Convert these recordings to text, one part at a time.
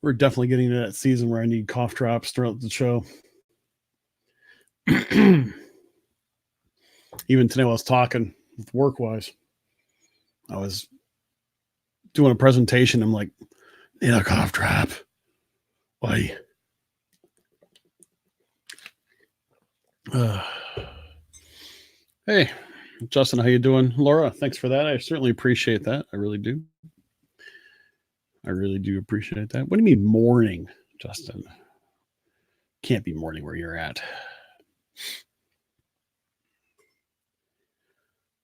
We're definitely getting to that season where I need cough drops throughout the show. Even today, I was talking work wise. I was doing a presentation. I'm like, need a cough drop. Why? Hey, Justin, how you doing? Laura, thanks for that. I certainly appreciate that. I really do. I really do appreciate that. What do you mean morning, Justin? Can't be morning where you're at.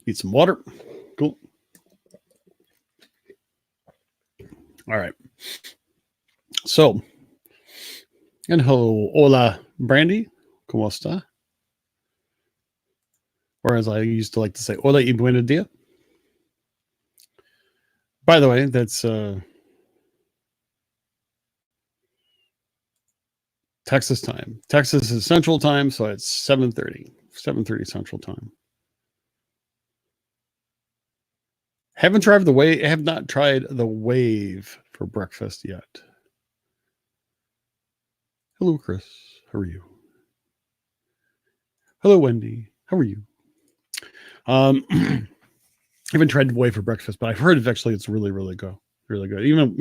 Need some water. Cool. All right. So, and hello, hola, Brandy. ¿Cómo está? Or as I used to like to say, hola y buenos días. By the way, that's Texas time. Texas is Central Time, so it's 7:30 Central Time. Have not tried the wave for breakfast yet. Hello, Chris. How are you? Hello, Wendy. How are you? I haven't tried the wave for breakfast, but I've heard it's really, really good. Really good. Even,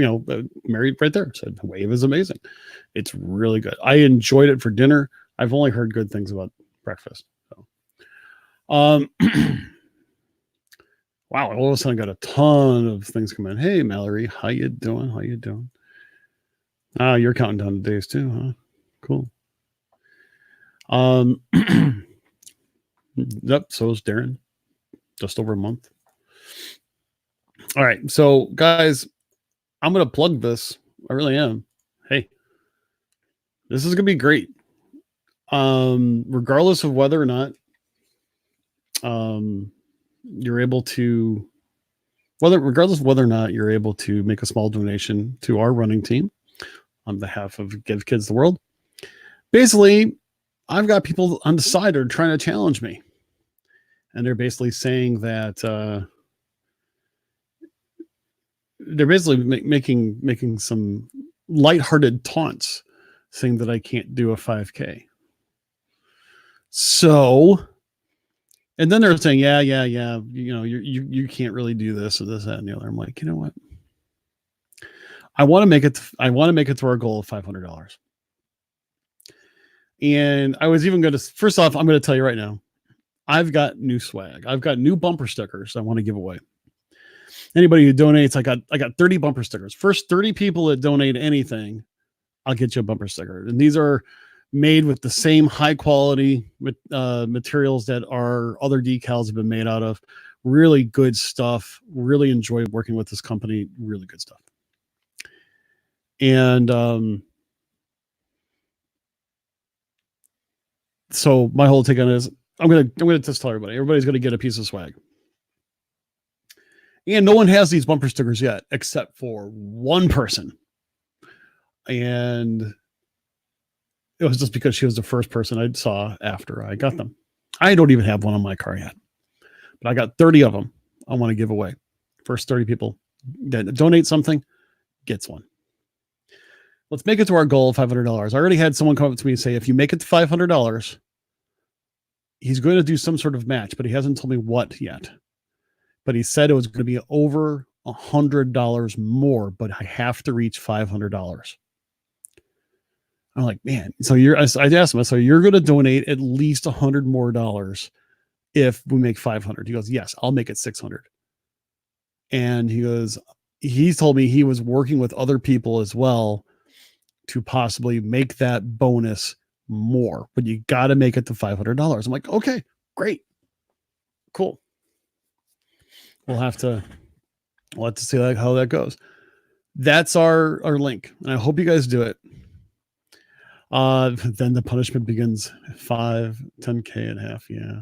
Mary right there said the wave is amazing. It's really good. I enjoyed it for dinner. I've only heard good things about breakfast. So, wow, all of a sudden I got a ton of things coming in. Hey, Mallory, how you doing? How you doing? You're counting down the days too, huh? Cool. Yep, so is Darren. Just over a month. All right, so guys, I'm going to plug this. I really am. Hey, this is going to be great. Regardless of whether or not you're able to, regardless of whether or not you're able to make a small donation to our running team on behalf of Give Kids the World. Basically, I've got people on the side that are trying to challenge me. And they're basically saying that they're basically making some lighthearted taunts, saying that I can't do a 5K. So, and then they're saying, yeah, you can't really do this or this, that, and the other. I'm like, you know what? I want to make it to our goal of $500. And I was even going to, first off, I'm going to tell you right now, I've got new swag. I've got new bumper stickers I want to give away. Anybody who donates, I got 30 bumper stickers. First 30 people that donate anything, I'll get you a bumper sticker. And these are made with the same high quality materials that our other decals have been made out of. Really good stuff. Really enjoy working with this company. Really good stuff. And so my whole take on it is I'm gonna just tell everybody. Everybody's gonna get a piece of swag. And no one has these bumper stickers yet, except for one person. And it was just because she was the first person I saw after I got them. I don't even have one on my car yet, but I got 30 of them I want to give away. First 30 people that donate something gets one. Let's make it to our goal of $500. I already had someone come up to me and say, if you make it to $500, he's going to do some sort of match, but he hasn't told me what yet. But he said it was going to be over $100 more, but I have to reach $500. I'm like, man. So I asked him, so you're going to donate at least $100 more if we make 500. He goes, yes, I'll make it 600. And he told me he was working with other people as well to possibly make that bonus more, but you got to make it to $500. I'm like, okay, great. Cool. We'll have to see how that goes. That's our link. And I hope you guys do it. Then the punishment begins 10K and a half. Yeah.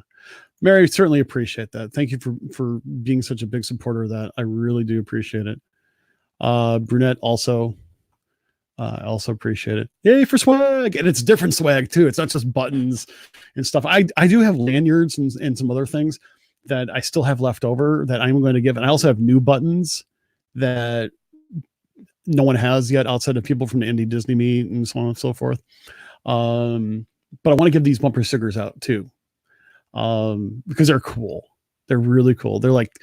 Mary, certainly appreciate that. Thank you for being such a big supporter of that. I really do appreciate it. Brunette also, I also appreciate it. Yay for swag. And it's different swag too. It's not just buttons and stuff. I do have lanyards and some other things. that I still have left over that I'm going to give. And I also have new buttons that no one has yet outside of people from the Indie Disney Meet and so on and so forth. But I want to give these bumper stickers out too, because they're cool. They're really cool. They're like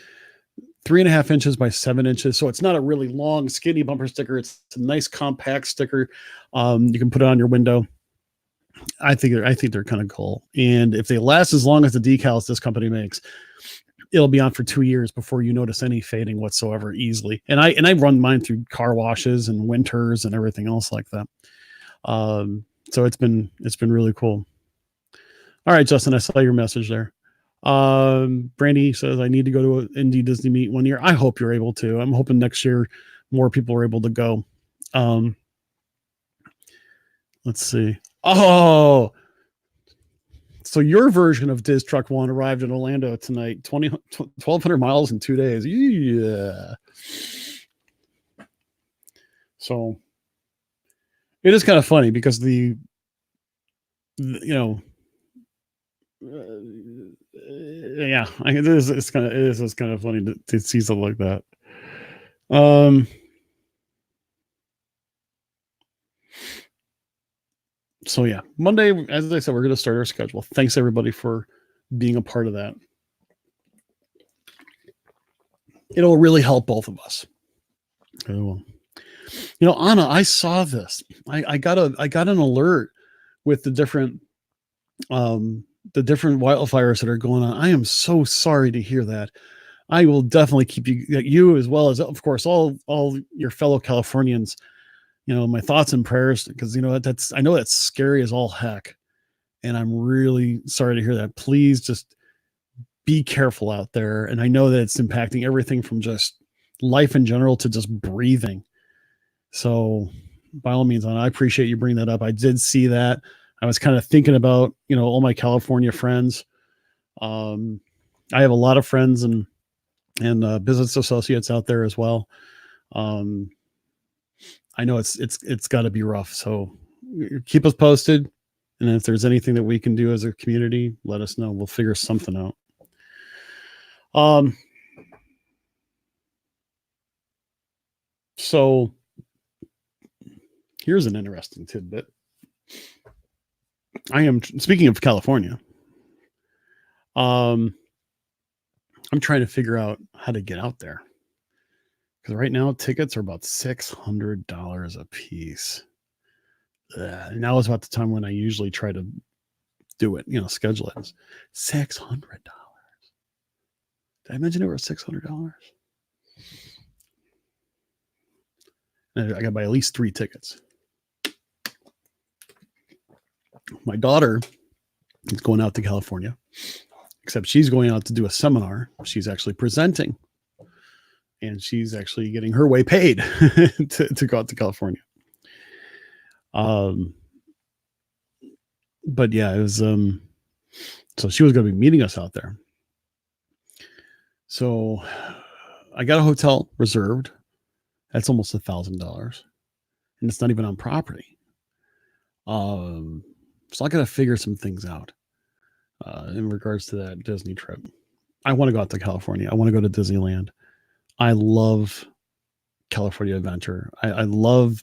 3.5 inches by 7 inches. So it's not a really long, skinny bumper sticker. It's a nice compact sticker. You can put it on your window. I think they're kind of cool. And if they last as long as the decals this company makes, it'll be on for 2 years before you notice any fading whatsoever easily. And I run mine through car washes and winters and everything else like that. So it's been really cool. All right, Justin, I saw your message there. Brandy says I need to go to an Indie Disney Meet one year. I hope you're able to. I'm hoping next year more people are able to go. Let's see. Oh, so your version of Diz Truck One arrived in Orlando tonight, 1,200 miles in 2 days. Yeah. So it is kind of funny because yeah, it is kind of funny to see something like that. So yeah, Monday, as I said, we're going to start our schedule. Thanks everybody for being a part of that. It'll really help both of us. You know, Anna, I saw this. I got an alert with the different wildfires that are going on. I am so sorry to hear that. I will definitely keep you as well as, of course, all your fellow Californians, you know, my thoughts and prayers, because, you know, I know that's scary as all heck. And I'm really sorry to hear that. Please just be careful out there. And I know that it's impacting everything from just life in general to just breathing. So by all means, I appreciate you bringing that up. I did see that. I was kind of thinking about, you know, all my California friends. I have a lot of friends and business associates out there as well. I know it's got to be rough. So keep us posted. And if there's anything that we can do as a community, let us know. We'll figure something out. So here's an interesting tidbit. I am speaking of California. I'm trying to figure out how to get out there, because right now tickets are about $600 a piece. Now is about the time when I usually try to do it, you know, schedule it. It's $600. Did I mention it was $600? I got to buy at least 3 tickets. My daughter is going out to California, except she's going out to do a seminar. She's actually presenting, and she's actually getting her way paid to go out to California. But yeah, it was, so she was going to be meeting us out there. So I got a hotel reserved. That's almost $1,000, and it's not even on property. So I got to figure some things out in regards to that Disney trip. I want to go out to California. I want to go to Disneyland. I love California Adventure. I love,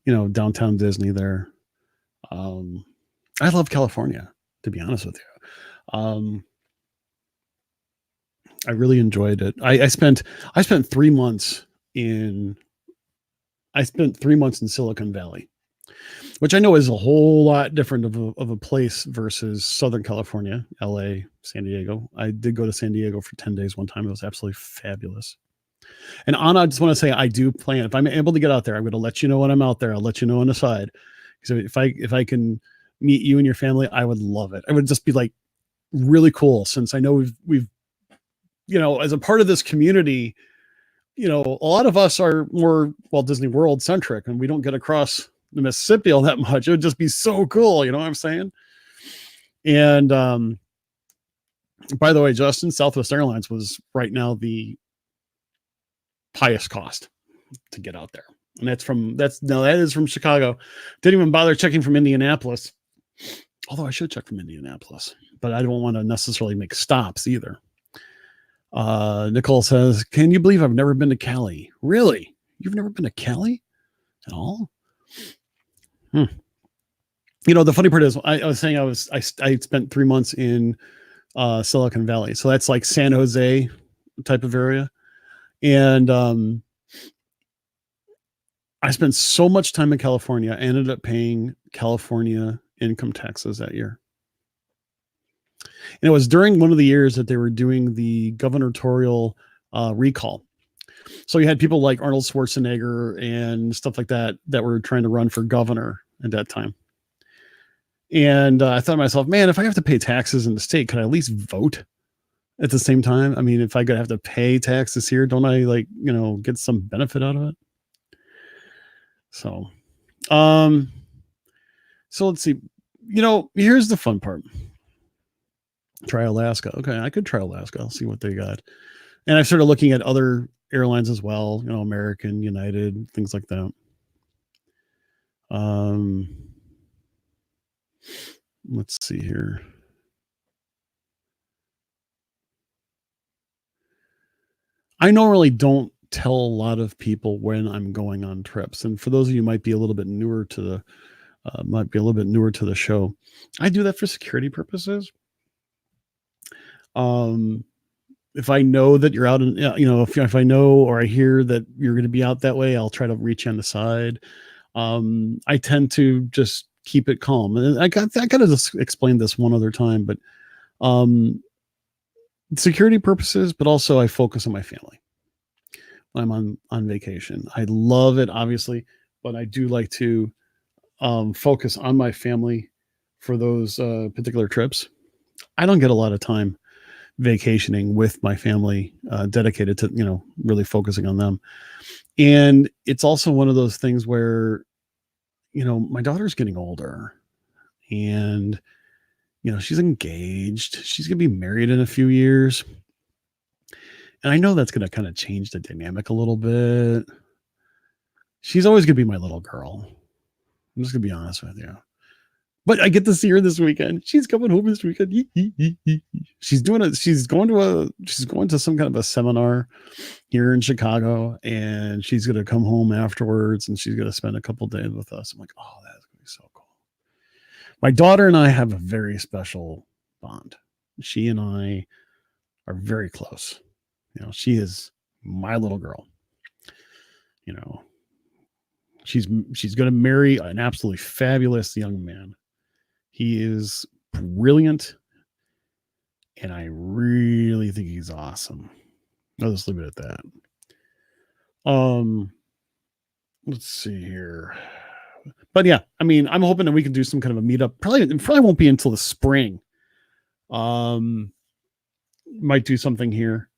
you know, downtown Disney there. I love California, to be honest with you. I really enjoyed it. I spent 3 months in Silicon Valley, which I know is a whole lot different of a place versus Southern California, LA, San Diego. I did go to San Diego for 10 days one time. It was absolutely fabulous. And Anna, I just want to say, I do plan, if I'm able to get out there, I'm going to let you know when I'm out there. I'll let you know on the side. So if I can meet you and your family, I would love it. It would just be like really cool, since I know we've, you know, as a part of this community, you know, a lot of us are more Walt Disney World centric, and we don't get across the Mississippi all that much. It would just be so cool. You know what I'm saying? And, by the way, Justin, Southwest Airlines was right now the highest cost to get out there. And that is from Chicago. Didn't even bother checking from Indianapolis. Although I should check from Indianapolis, but I don't want to necessarily make stops either. Nicole says, can you believe I've never been to Cali? Really? You've never been to Cali at all? The funny part is I was saying I spent 3 months in Silicon Valley. So that's like San Jose type of area. And I spent so much time in California, I ended up paying California income taxes that year. And it was during one of the years that they were doing the gubernatorial recall. So you had people like Arnold Schwarzenegger and stuff like that were trying to run for governor at that time. And I thought to myself, man, if I have to pay taxes in the state, could I at least vote at the same time? I mean, if I could have to pay taxes here, don't I get some benefit out of it? So, so let's see. Here's the fun part. Try Alaska. Okay, I could try Alaska. I'll see what they got. And I started looking at other airlines as well, American, United, things like that. Let's see here. I normally don't tell a lot of people when I'm going on trips. And for those of you who might be a little bit newer to the show, I do that for security purposes. If I know that you're out in, if I know or I hear that you're going to be out that way, I'll try to reach you on the side. I tend to just keep it calm. And I got to just explain this one other time, but security purposes, but also I focus on my family when I'm on vacation. I love it, obviously, but I do like to focus on my family for those particular trips. I don't get a lot of time vacationing with my family, dedicated to, really focusing on them. And it's also one of those things where, my daughter's getting older and, she's engaged. She's going to be married in a few years. And I know that's going to kind of change the dynamic a little bit. She's always going to be my little girl. I'm just going to be honest with you. But I get to see her this weekend. She's coming home this weekend. She's going to some kind of a seminar here in Chicago, and she's going to come home afterwards, and she's going to spend a couple days with us. I'm like, oh, that's going to be so cool. My daughter and I have a very special bond. She and I are very close. She is my little girl. She's going to marry an absolutely fabulous young man. He is brilliant, and I really think he's awesome. I'll just leave it at that. Let's see here. But yeah, I mean, I'm hoping that we can do some kind of a meetup. Probably won't be until the spring. Might do something here.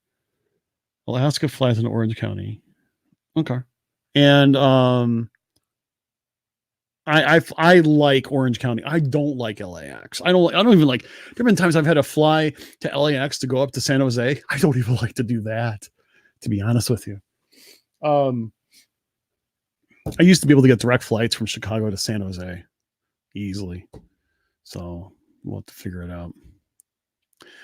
Alaska flies into Orange County. Okay. And I like Orange County. I don't like LAX. I don't even like. There have been times I've had to fly to LAX to go up to San Jose. I don't even like to do that, to be honest with you. I used to be able to get direct flights from Chicago to San Jose easily. So we'll have to figure it out.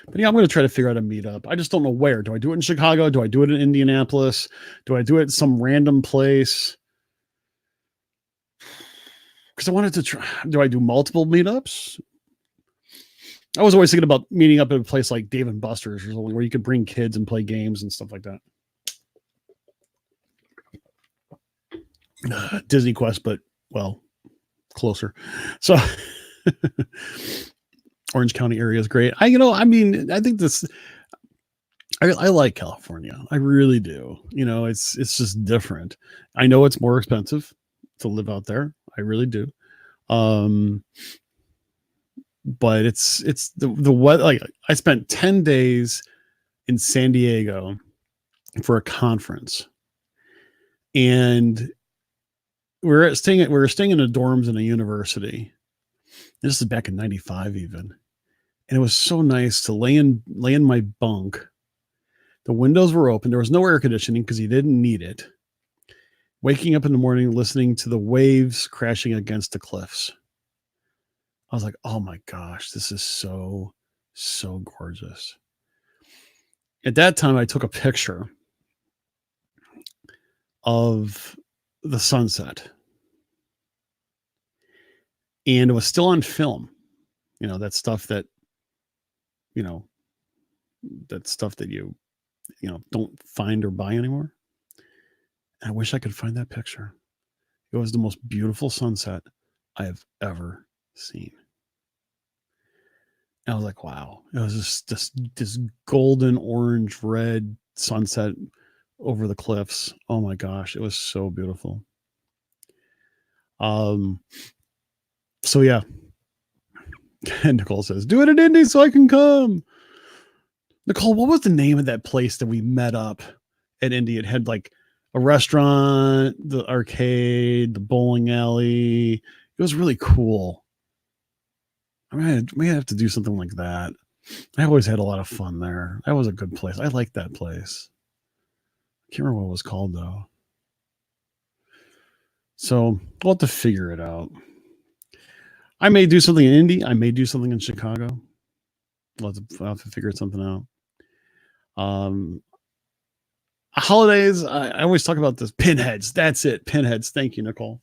But yeah, I'm going to try to figure out a meetup. I just don't know where. Do I do it in Chicago? Do I do it in Indianapolis? Do I do it in some random place? Because I wanted to try. Do I do multiple meetups? I was always thinking about meeting up at a place like Dave and Buster's or something where you could bring kids and play games and stuff like that. Disney Quest, but closer. So Orange County area is great. I think this. I like California. I really do. It's just different. I know it's more expensive to live out there. I really do. But it's the weather. Like, I spent 10 days in San Diego for a conference, and we were staying in the dorms in a university. This is back in 95 even. And it was so nice to lay in my bunk. The windows were open. There was no air conditioning because you didn't need it. Waking up in the morning, listening to the waves crashing against the cliffs. I was like, oh my gosh, this is so, so gorgeous. At that time, I took a picture of the sunset, and it was still on film. That stuff that, you know, you don't find or buy anymore. And I wish I could find that picture. It was the most beautiful sunset I have ever seen. And I was like, wow. It was just this golden, orange, red sunset over the cliffs. Oh my gosh, it was so beautiful. So yeah. And Nicole says, do it in Indy so I can come. Nicole, what was the name of that place that we met up at Indy? It had like a restaurant, the arcade, the bowling alley. It was really cool. I may have to do something like that. I always had a lot of fun there. That was a good place. I liked that place. I can't remember what it was called though. So we'll have to figure it out. I may do something in Indy. I may do something in Chicago. I'll have to figure something out. Holidays, I always talk about this. Pinheads. That's it. Pinheads. Thank you, Nicole.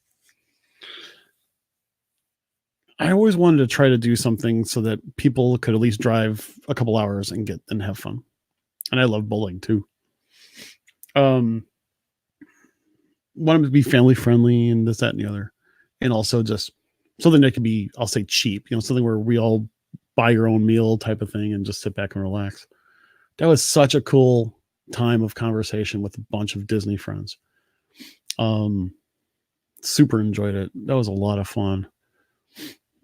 I always wanted to try to do something so that people could at least drive a couple hours and have fun. And I love bowling too. Want them to be family friendly and this, that, and the other. And also just something that could be, I'll say cheap, something where we all buy your own meal type of thing and just sit back and relax. That was such a cool time of conversation with a bunch of Disney friends. Super enjoyed it. That was a lot of fun.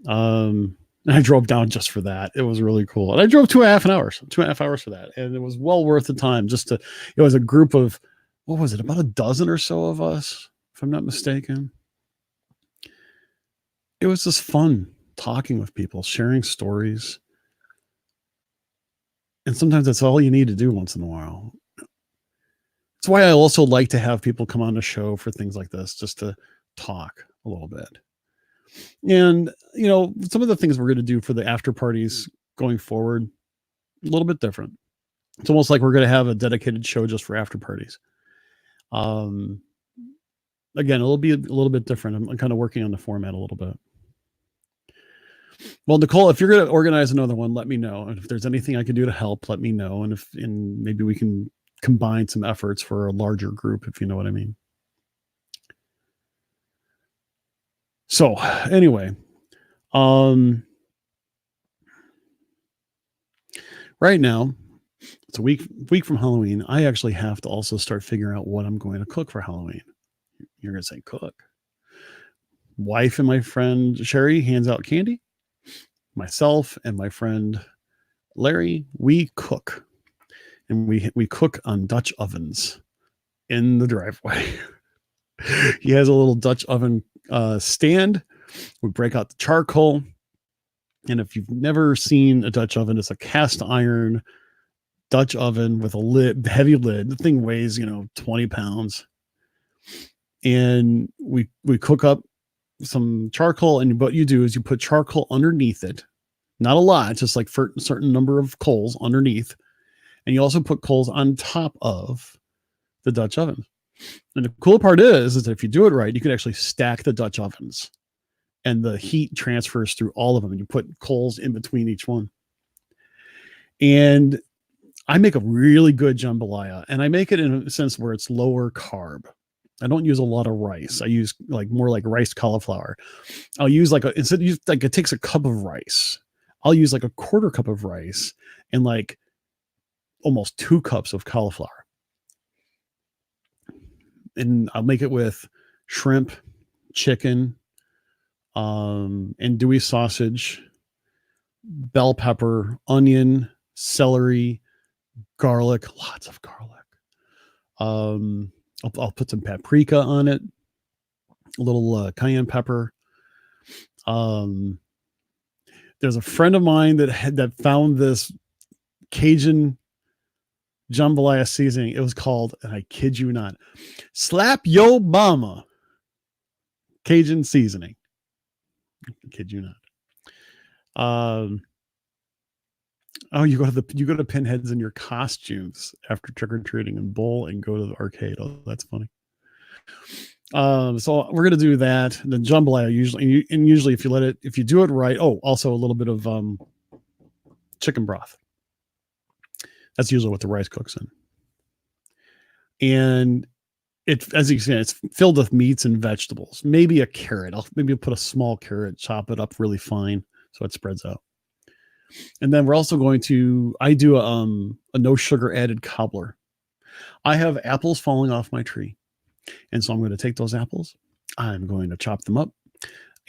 I drove down just for that. It was really cool. And I drove 2.5 hours for that. And it was well worth the time. It was a group of, what was it? About a dozen or so of us, if I'm not mistaken. It was just fun talking with people, sharing stories. And sometimes that's all you need to do once in a while. That's why I also like to have people come on the show for things like this, just to talk a little bit. And, some of the things we're going to do for the after parties going forward, a little bit different. It's almost like we're going to have a dedicated show just for after parties. Again, it'll be a little bit different. I'm kind of working on the format a little bit. Well, Nicole, if you're going to organize another one, let me know. And if there's anything I can do to help, let me know. And maybe we can combine some efforts for a larger group, if you know what I mean. So anyway, right now it's a week from Halloween. I actually have to also start figuring out what I'm going to cook for Halloween. You're going to say cook. Wife and my friend Sherry hands out candy. Myself and my friend Larry, we cook. And we cook on Dutch ovens in the driveway. He has a little Dutch oven stand. We break out the charcoal. And if you've never seen a Dutch oven, it's a cast iron Dutch oven with a heavy lid. The thing weighs, 20 pounds. And we cook up some charcoal. And what you do is you put charcoal underneath it. Not a lot, just like for a certain number of coals underneath. And you also put coals on top of the Dutch oven. And the cool part is that if you do it right, you can actually stack the Dutch ovens and the heat transfers through all of them. And you put coals in between each one. And I make a really good jambalaya, and I make it in a sense where it's lower carb. I don't use a lot of rice. I use more like rice cauliflower. I'll use it takes a cup of rice. I'll use like a quarter cup of rice and like almost 2 cups of cauliflower. And I'll make it with shrimp, chicken, andouille sausage, bell pepper, onion, celery, garlic, lots of garlic. I'll put some paprika on it, a little cayenne pepper. There's a friend of mine that found this Cajun jambalaya seasoning. It was called, and I kid you not, Slap Yo Mama Cajun seasoning. I kid you not. Oh, you go to Pinheads in your costumes after trick or treating and bowl and go to the arcade. Oh, that's funny. So we're gonna do that. The jambalaya usually if you do it right. Oh, also a little bit of chicken broth. That's usually what the rice cooks in. And as you can see, it's filled with meats and vegetables. Maybe a carrot. I'll maybe put a small carrot, chop it up really fine so it spreads out. And then we're also I do a no sugar added cobbler. I have apples falling off my tree. And so I'm going to take those apples. I'm going to chop them up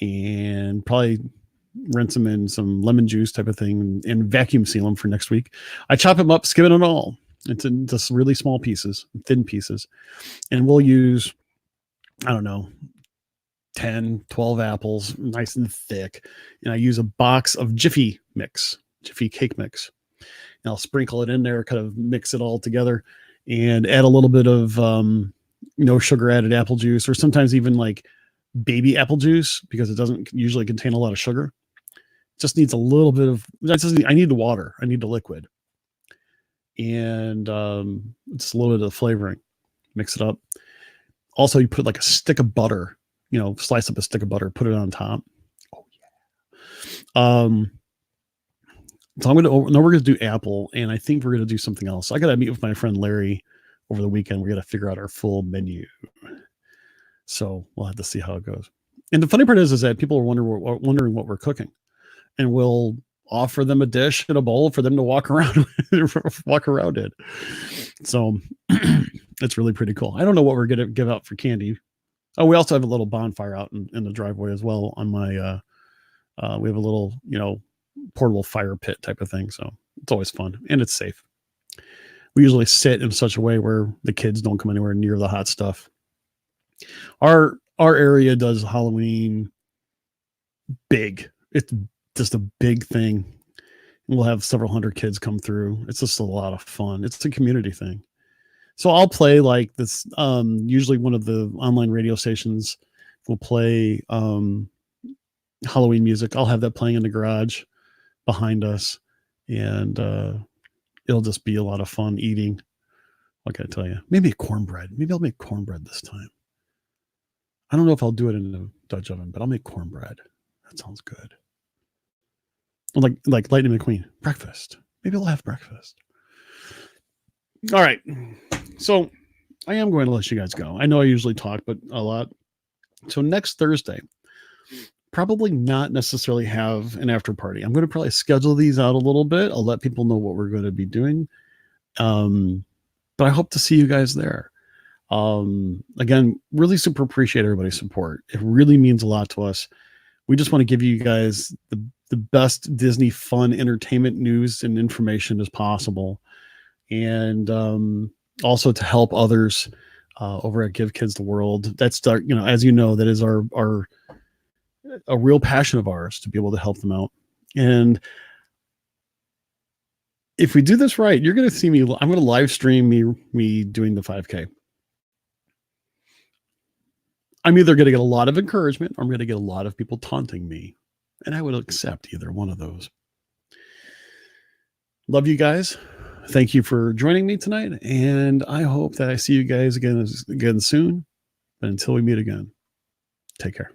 and probably rinse them in some lemon juice type of thing and vacuum seal them for next week. I chop them up, skimming it all into just really small pieces, thin pieces. And we'll use, I don't know, 10, 12 apples, nice and thick. And I use a box of Jiffy cake mix. And I'll sprinkle it in there, kind of mix it all together and add a little bit of no sugar added apple juice, or sometimes even like baby apple juice, because it doesn't usually contain a lot of sugar. It just needs a little bit of, I need the water. I need the liquid. And just a little bit of the flavoring. Mix it up. Also, you put like a stick of butter, slice up a stick of butter, put it on top. Oh yeah. So we're going to do apple, and I think we're going to do something else. I got to meet with my friend Larry over the weekend. We got to figure out our full menu. So we'll have to see how it goes. And the funny part is that people are wondering what we're cooking, and we'll offer them a dish and a bowl for them to walk around in. So it's really pretty cool. I don't know what we're going to give out for candy. Oh, we also have a little bonfire out in the driveway as well. On my, we have a little, portable fire pit type of thing. So it's always fun and it's safe. We usually sit in such a way where the kids don't come anywhere near the hot stuff. Our area does Halloween big. It's just a big thing. We'll have several hundred kids come through. It's just a lot of fun. It's a community thing. So I'll play like this. Usually one of the online radio stations will play Halloween music. I'll have that playing in the garage behind us, and it'll just be a lot of fun eating. What can I tell you? Maybe cornbread. Maybe I'll make cornbread this time. I don't know if I'll do it in the Dutch oven, but I'll make cornbread. That sounds good. Like Lightning McQueen, breakfast. Maybe I'll have breakfast. All right. So I am going to let you guys go. I know I usually talk, but a lot. So next Thursday, probably not necessarily have an after party. I'm going to probably schedule these out a little bit. I'll let people know what we're going to be doing. But I hope to see you guys there. Again, really super appreciate everybody's support. It really means a lot to us. We just want to give you guys the best Disney fun entertainment news and information as possible. And also to help others over at Give Kids the World. That's as you know, that is our a real passion of ours to be able to help them out. And if we do this right, you're going to see me. I'm going to live stream me doing the 5K. I'm either going to get a lot of encouragement or I'm going to get a lot of people taunting me. And I would accept either one of those. Love you guys. Thank you for joining me tonight. And I hope that I see you guys again soon. But until we meet again, take care.